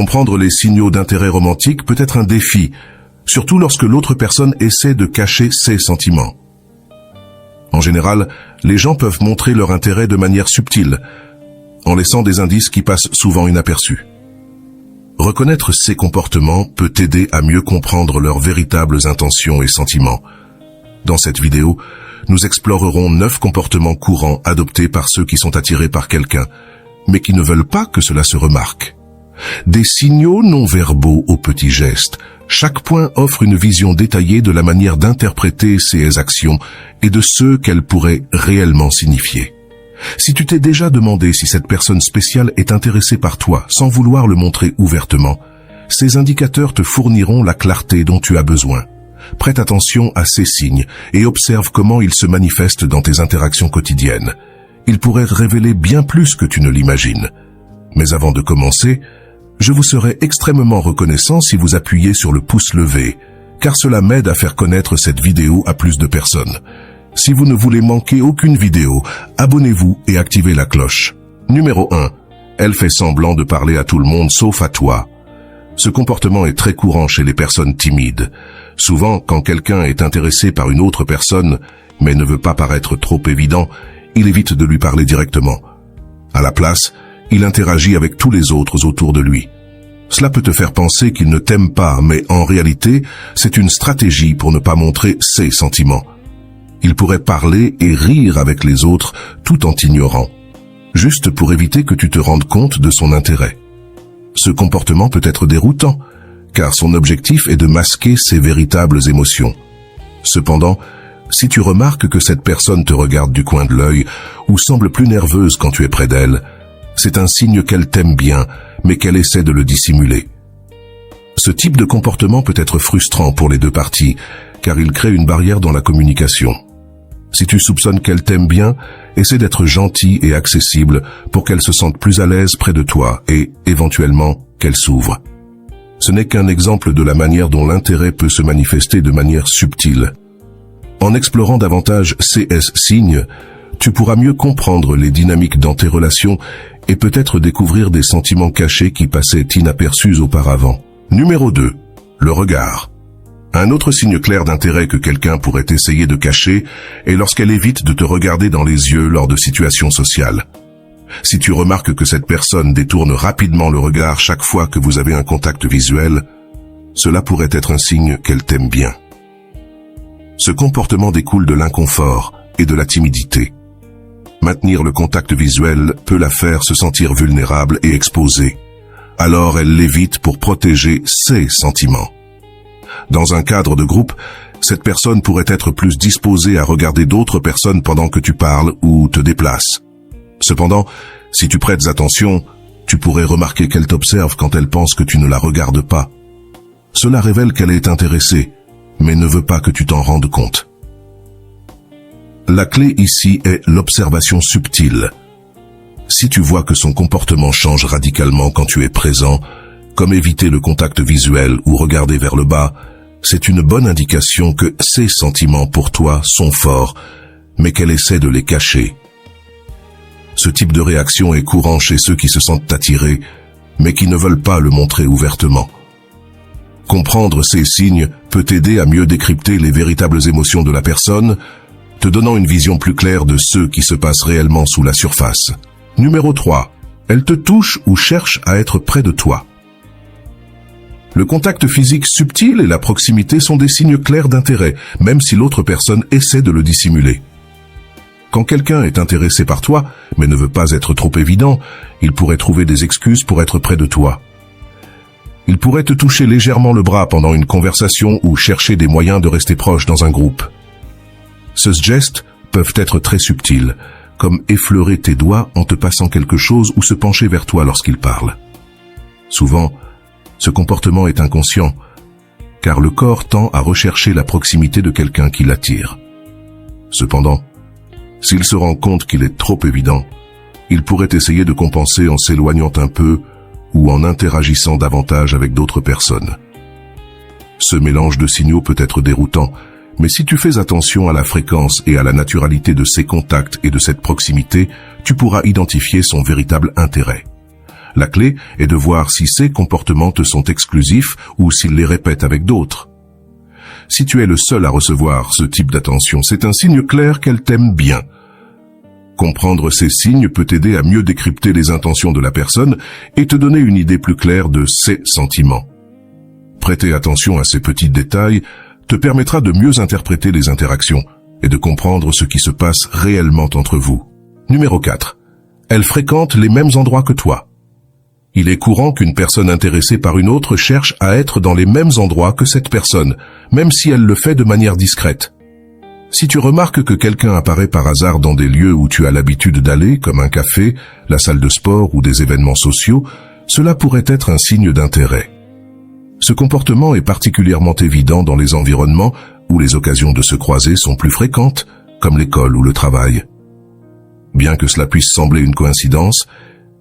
Comprendre les signaux d'intérêt romantique peut être un défi, surtout lorsque l'autre personne essaie de cacher ses sentiments. En général, les gens peuvent montrer leur intérêt de manière subtile, en laissant des indices qui passent souvent inaperçus. Reconnaître ces comportements peut t'aider à mieux comprendre leurs véritables intentions et sentiments. Dans cette vidéo, nous explorerons 9 comportements courants adoptés par ceux qui sont attirés par quelqu'un, mais qui ne veulent pas que cela se remarque. Des signaux non verbaux aux petits gestes. Chaque point offre une vision détaillée de la manière d'interpréter ces actions et de ce qu'elles pourraient réellement signifier. Si tu t'es déjà demandé si cette personne spéciale est intéressée par toi sans vouloir le montrer ouvertement, ces indicateurs te fourniront la clarté dont tu as besoin. Prête attention à ces signes et observe comment ils se manifestent dans tes interactions quotidiennes. Ils pourraient révéler bien plus que tu ne l'imagines. Mais avant de commencer, je vous serais extrêmement reconnaissant si vous appuyez sur le pouce levé, car cela m'aide à faire connaître cette vidéo à plus de personnes. Si vous ne voulez manquer aucune vidéo, abonnez-vous et activez la cloche. Numéro 1. Elle fait semblant de parler à tout le monde sauf à toi. Ce comportement est très courant chez les personnes timides. Souvent, quand quelqu'un est intéressé par une autre personne, mais ne veut pas paraître trop évident, il évite de lui parler directement. À la place, il interagit avec tous les autres autour de lui. Cela peut te faire penser qu'il ne t'aime pas, mais en réalité, c'est une stratégie pour ne pas montrer ses sentiments. Il pourrait parler et rire avec les autres tout en t'ignorant, juste pour éviter que tu te rendes compte de son intérêt. Ce comportement peut être déroutant, car son objectif est de masquer ses véritables émotions. Cependant, si tu remarques que cette personne te regarde du coin de l'œil ou semble plus nerveuse quand tu es près d'elle, c'est un signe qu'elle t'aime bien, mais qu'elle essaie de le dissimuler. Ce type de comportement peut être frustrant pour les deux parties, car il crée une barrière dans la communication. Si tu soupçonnes qu'elle t'aime bien, essaie d'être gentil et accessible pour qu'elle se sente plus à l'aise près de toi et, éventuellement, qu'elle s'ouvre. Ce n'est qu'un exemple de la manière dont l'intérêt peut se manifester de manière subtile. En explorant davantage ces signes, tu pourras mieux comprendre les dynamiques dans tes relations et peut-être découvrir des sentiments cachés qui passaient inaperçus auparavant. Numéro 2. Le regard. Un autre signe clair d'intérêt que quelqu'un pourrait essayer de cacher est lorsqu'elle évite de te regarder dans les yeux lors de situations sociales. Si tu remarques que cette personne détourne rapidement le regard chaque fois que vous avez un contact visuel, cela pourrait être un signe qu'elle t'aime bien. Ce comportement découle de l'inconfort et de la timidité. Maintenir le contact visuel peut la faire se sentir vulnérable et exposée. Alors elle l'évite pour protéger ses sentiments. Dans un cadre de groupe, cette personne pourrait être plus disposée à regarder d'autres personnes pendant que tu parles ou te déplaces. Cependant, si tu prêtes attention, tu pourrais remarquer qu'elle t'observe quand elle pense que tu ne la regardes pas. Cela révèle qu'elle est intéressée, mais ne veut pas que tu t'en rendes compte. La clé ici est l'observation subtile. Si tu vois que son comportement change radicalement quand tu es présent, comme éviter le contact visuel ou regarder vers le bas, c'est une bonne indication que ses sentiments pour toi sont forts, mais qu'elle essaie de les cacher. Ce type de réaction est courant chez ceux qui se sentent attirés, mais qui ne veulent pas le montrer ouvertement. Comprendre ces signes peut t'aider à mieux décrypter les véritables émotions de la personne, te donnant une vision plus claire de ce qui se passe réellement sous la surface. Numéro 3. Elle te touche ou cherche à être près de toi. Le contact physique subtil et la proximité sont des signes clairs d'intérêt, même si l'autre personne essaie de le dissimuler. Quand quelqu'un est intéressé par toi, mais ne veut pas être trop évident, il pourrait trouver des excuses pour être près de toi. Il pourrait te toucher légèrement le bras pendant une conversation ou chercher des moyens de rester proche dans un groupe. Ces gestes peuvent être très subtils, comme effleurer tes doigts en te passant quelque chose ou se pencher vers toi lorsqu'il parle. Souvent, ce comportement est inconscient, car le corps tend à rechercher la proximité de quelqu'un qui l'attire. Cependant, s'il se rend compte qu'il est trop évident, il pourrait essayer de compenser en s'éloignant un peu ou en interagissant davantage avec d'autres personnes. Ce mélange de signaux peut être déroutant, mais si tu fais attention à la fréquence et à la naturalité de ces contacts et de cette proximité, tu pourras identifier son véritable intérêt. La clé est de voir si ces comportements te sont exclusifs ou s'ils les répètent avec d'autres. Si tu es le seul à recevoir ce type d'attention, c'est un signe clair qu'elle t'aime bien. Comprendre ces signes peut t'aider à mieux décrypter les intentions de la personne et te donner une idée plus claire de ses sentiments. Prêter attention à ces petits détails te permettra de mieux interpréter les interactions et de comprendre ce qui se passe réellement entre vous. Numéro 4. Elle fréquente les mêmes endroits que toi. Il est courant qu'une personne intéressée par une autre cherche à être dans les mêmes endroits que cette personne, même si elle le fait de manière discrète. Si tu remarques que quelqu'un apparaît par hasard dans des lieux où tu as l'habitude d'aller, comme un café, la salle de sport ou des événements sociaux, cela pourrait être un signe d'intérêt. Ce comportement est particulièrement évident dans les environnements où les occasions de se croiser sont plus fréquentes, comme l'école ou le travail. Bien que cela puisse sembler une coïncidence,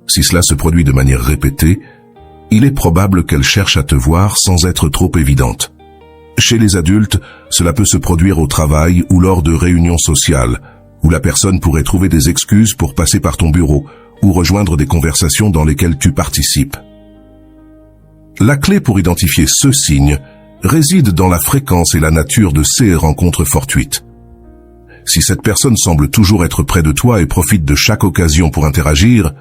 si cela se produit de manière répétée, il est probable qu'elle cherche à te voir sans être trop évidente. Chez les adultes, cela peut se produire au travail ou lors de réunions sociales, où la personne pourrait trouver des excuses pour passer par ton bureau ou rejoindre des conversations dans lesquelles tu participes. La clé pour identifier ce signe réside dans la fréquence et la nature de ces rencontres fortuites. Si cette personne semble toujours être près de toi et profite de chaque occasion pour interagir,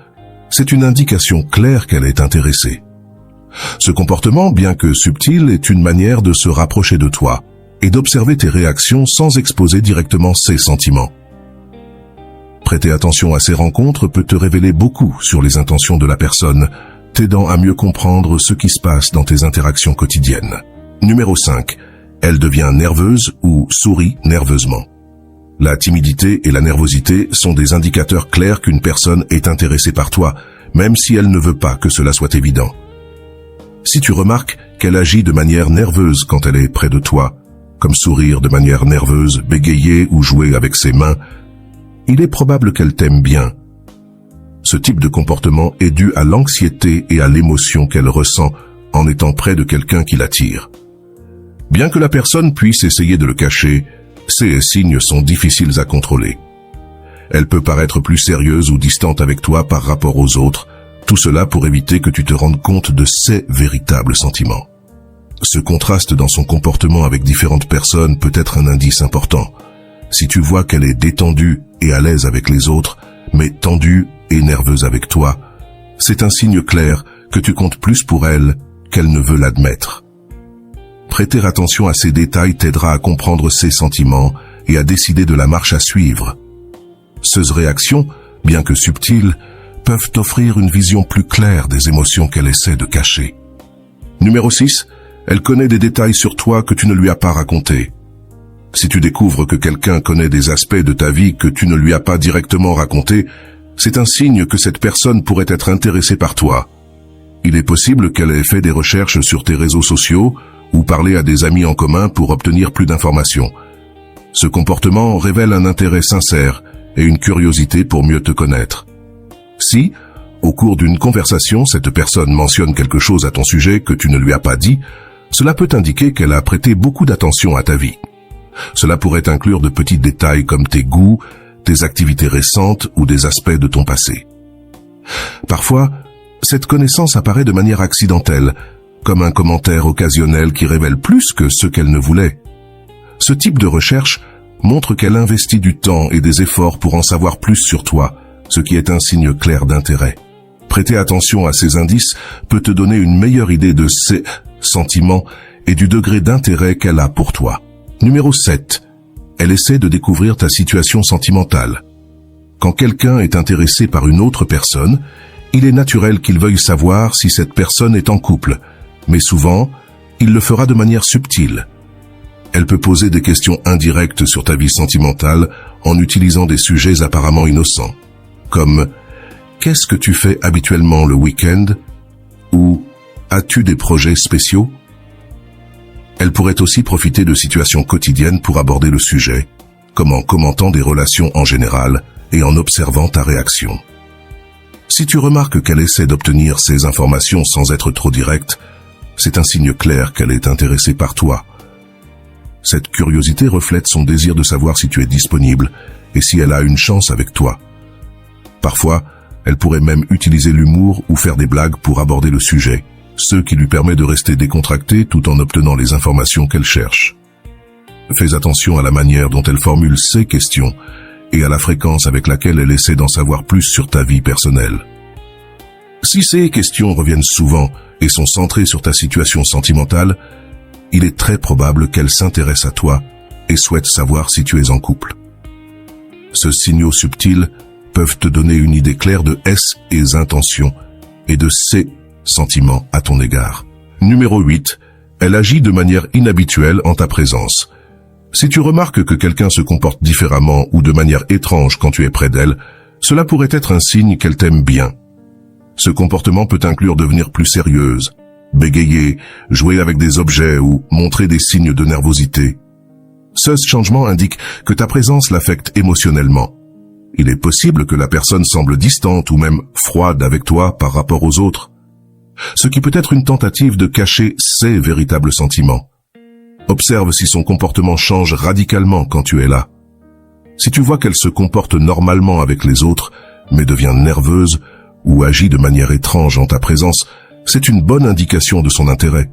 c'est une indication claire qu'elle est intéressée. Ce comportement, bien que subtil, est une manière de se rapprocher de toi et d'observer tes réactions sans exposer directement ses sentiments. Prêter attention à ces rencontres peut te révéler beaucoup sur les intentions de la personne, t'aidant à mieux comprendre ce qui se passe dans tes interactions quotidiennes. Numéro 5. Elle devient nerveuse ou sourit nerveusement. La timidité et la nervosité sont des indicateurs clairs qu'une personne est intéressée par toi, même si elle ne veut pas que cela soit évident. Si tu remarques qu'elle agit de manière nerveuse quand elle est près de toi, comme sourire de manière nerveuse, bégayer ou jouer avec ses mains, il est probable qu'elle t'aime bien. Ce type de comportement est dû à l'anxiété et à l'émotion qu'elle ressent en étant près de quelqu'un qui l'attire. Bien que la personne puisse essayer de le cacher, ces signes sont difficiles à contrôler. Elle peut paraître plus sérieuse ou distante avec toi par rapport aux autres, tout cela pour éviter que tu te rendes compte de ses véritables sentiments. Ce contraste dans son comportement avec différentes personnes peut être un indice important. Si tu vois qu'elle est détendue et à l'aise avec les autres, mais tendue et nerveuse avec toi, c'est un signe clair que tu comptes plus pour elle qu'elle ne veut l'admettre. Prêter attention à ces détails t'aidera à comprendre ses sentiments et à décider de la marche à suivre. Ces réactions, bien que subtiles, peuvent t'offrir une vision plus claire des émotions qu'elle essaie de cacher. Numéro 6. Elle connaît des détails sur toi que tu ne lui as pas racontés. Si tu découvres que quelqu'un connaît des aspects de ta vie que tu ne lui as pas directement racontés, c'est un signe que cette personne pourrait être intéressée par toi. Il est possible qu'elle ait fait des recherches sur tes réseaux sociaux ou parlé à des amis en commun pour obtenir plus d'informations. Ce comportement révèle un intérêt sincère et une curiosité pour mieux te connaître. Si, au cours d'une conversation, cette personne mentionne quelque chose à ton sujet que tu ne lui as pas dit, cela peut indiquer qu'elle a prêté beaucoup d'attention à ta vie. Cela pourrait inclure de petits détails comme tes goûts, tes activités récentes ou des aspects de ton passé. Parfois, cette connaissance apparaît de manière accidentelle, comme un commentaire occasionnel qui révèle plus que ce qu'elle ne voulait. Ce type de recherche montre qu'elle investit du temps et des efforts pour en savoir plus sur toi, ce qui est un signe clair d'intérêt. Prêter attention à ces indices peut te donner une meilleure idée de ses sentiments et du degré d'intérêt qu'elle a pour toi. Numéro 7. Elle essaie de découvrir ta situation sentimentale. Quand quelqu'un est intéressé par une autre personne, il est naturel qu'il veuille savoir si cette personne est en couple, mais souvent, il le fera de manière subtile. Elle peut poser des questions indirectes sur ta vie sentimentale en utilisant des sujets apparemment innocents, comme « Qu'est-ce que tu fais habituellement le week-end » ou « As-tu des projets spéciaux ?» Elle pourrait aussi profiter de situations quotidiennes pour aborder le sujet, comme en commentant des relations en général et en observant ta réaction. Si tu remarques qu'elle essaie d'obtenir ces informations sans être trop directe, c'est un signe clair qu'elle est intéressée par toi. Cette curiosité reflète son désir de savoir si tu es disponible et si elle a une chance avec toi. Parfois, Elle pourrait même utiliser l'humour ou faire des blagues pour aborder le sujet, ce qui lui permet de rester décontractée tout en obtenant les informations qu'elle cherche. Fais attention à la manière dont elle formule ses questions et à la fréquence avec laquelle elle essaie d'en savoir plus sur ta vie personnelle. Si ces questions reviennent souvent et sont centrées sur ta situation sentimentale, il est très probable qu'elle s'intéresse à toi et souhaite savoir si tu es en couple. Ces signaux subtils peuvent te donner une idée claire de ses intentions et de ses sentiments à ton égard. Numéro 8. Elle agit de manière inhabituelle en ta présence. Si tu remarques que quelqu'un se comporte différemment ou de manière étrange quand tu es près d'elle, cela pourrait être un signe qu'elle t'aime bien. Ce comportement peut inclure devenir plus sérieuse, bégayer, jouer avec des objets ou montrer des signes de nervosité. Ce changement indique que ta présence l'affecte émotionnellement. Il est possible que la personne semble distante ou même froide avec toi par rapport aux autres, ce qui peut être une tentative de cacher ses véritables sentiments. Observe si son comportement change radicalement quand tu es là. Si tu vois qu'elle se comporte normalement avec les autres, mais devient nerveuse ou agit de manière étrange en ta présence, c'est une bonne indication de son intérêt.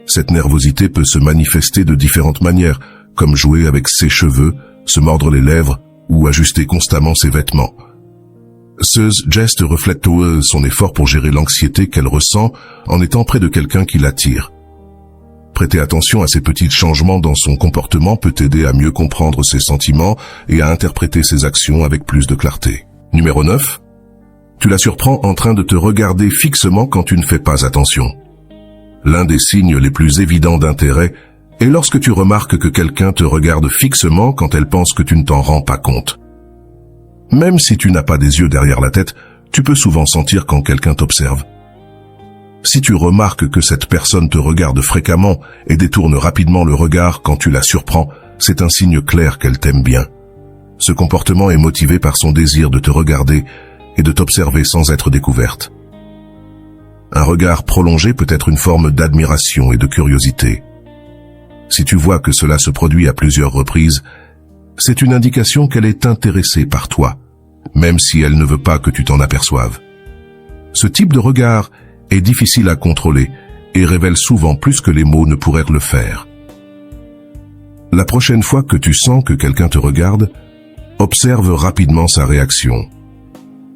Cette nervosité peut se manifester de différentes manières, comme jouer avec ses cheveux, se mordre les lèvres ou ajuster constamment ses vêtements. Ce geste reflète son effort pour gérer l'anxiété qu'elle ressent en étant près de quelqu'un qui l'attire. Prêter attention à ces petits changements dans son comportement peut t'aider à mieux comprendre ses sentiments et à interpréter ses actions avec plus de clarté. Numéro 9. Tu la surprends en train de te regarder fixement quand tu ne fais pas attention. L'un des signes les plus évidents d'intérêt est lorsque tu remarques que quelqu'un te regarde fixement quand elle pense que tu ne t'en rends pas compte. Même si tu n'as pas des yeux derrière la tête, tu peux souvent sentir quand quelqu'un t'observe. Si tu remarques que cette personne te regarde fréquemment et détourne rapidement le regard quand tu la surprends, c'est un signe clair qu'elle t'aime bien. Ce comportement est motivé par son désir de te regarder et de t'observer sans être découverte. Un regard prolongé peut être une forme d'admiration et de curiosité. Si tu vois que cela se produit à plusieurs reprises, c'est une indication qu'elle est intéressée par toi, même si elle ne veut pas que tu t'en aperçoives. Ce type de regard est difficile à contrôler et révèle souvent plus que les mots ne pourraient le faire. La prochaine fois que tu sens que quelqu'un te regarde, observe rapidement sa réaction.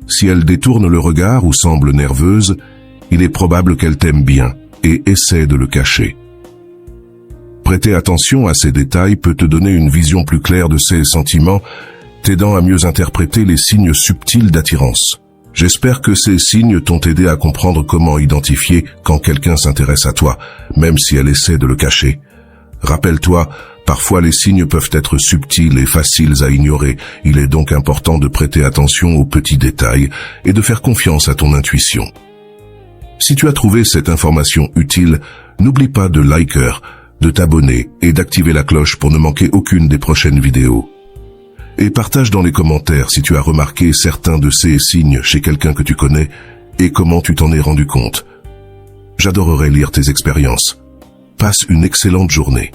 Si elle détourne le regard ou semble nerveuse, il est probable qu'elle t'aime bien et essaie de le cacher. Prêter attention à ces détails peut te donner une vision plus claire de ses sentiments, t'aidant à mieux interpréter les signes subtils d'attirance. J'espère que ces signes t'ont aidé à comprendre comment identifier quand quelqu'un s'intéresse à toi, même si elle essaie de le cacher. Rappelle-toi, parfois les signes peuvent être subtils et faciles à ignorer. Il est donc important de prêter attention aux petits détails et de faire confiance à ton intuition. Si tu as trouvé cette information utile, n'oublie pas de liker, de t'abonner et d'activer la cloche pour ne manquer aucune des prochaines vidéos. Et partage dans les commentaires si tu as remarqué certains de ces signes chez quelqu'un que tu connais et comment tu t'en es rendu compte. J'adorerais lire tes expériences. Passe une excellente journée.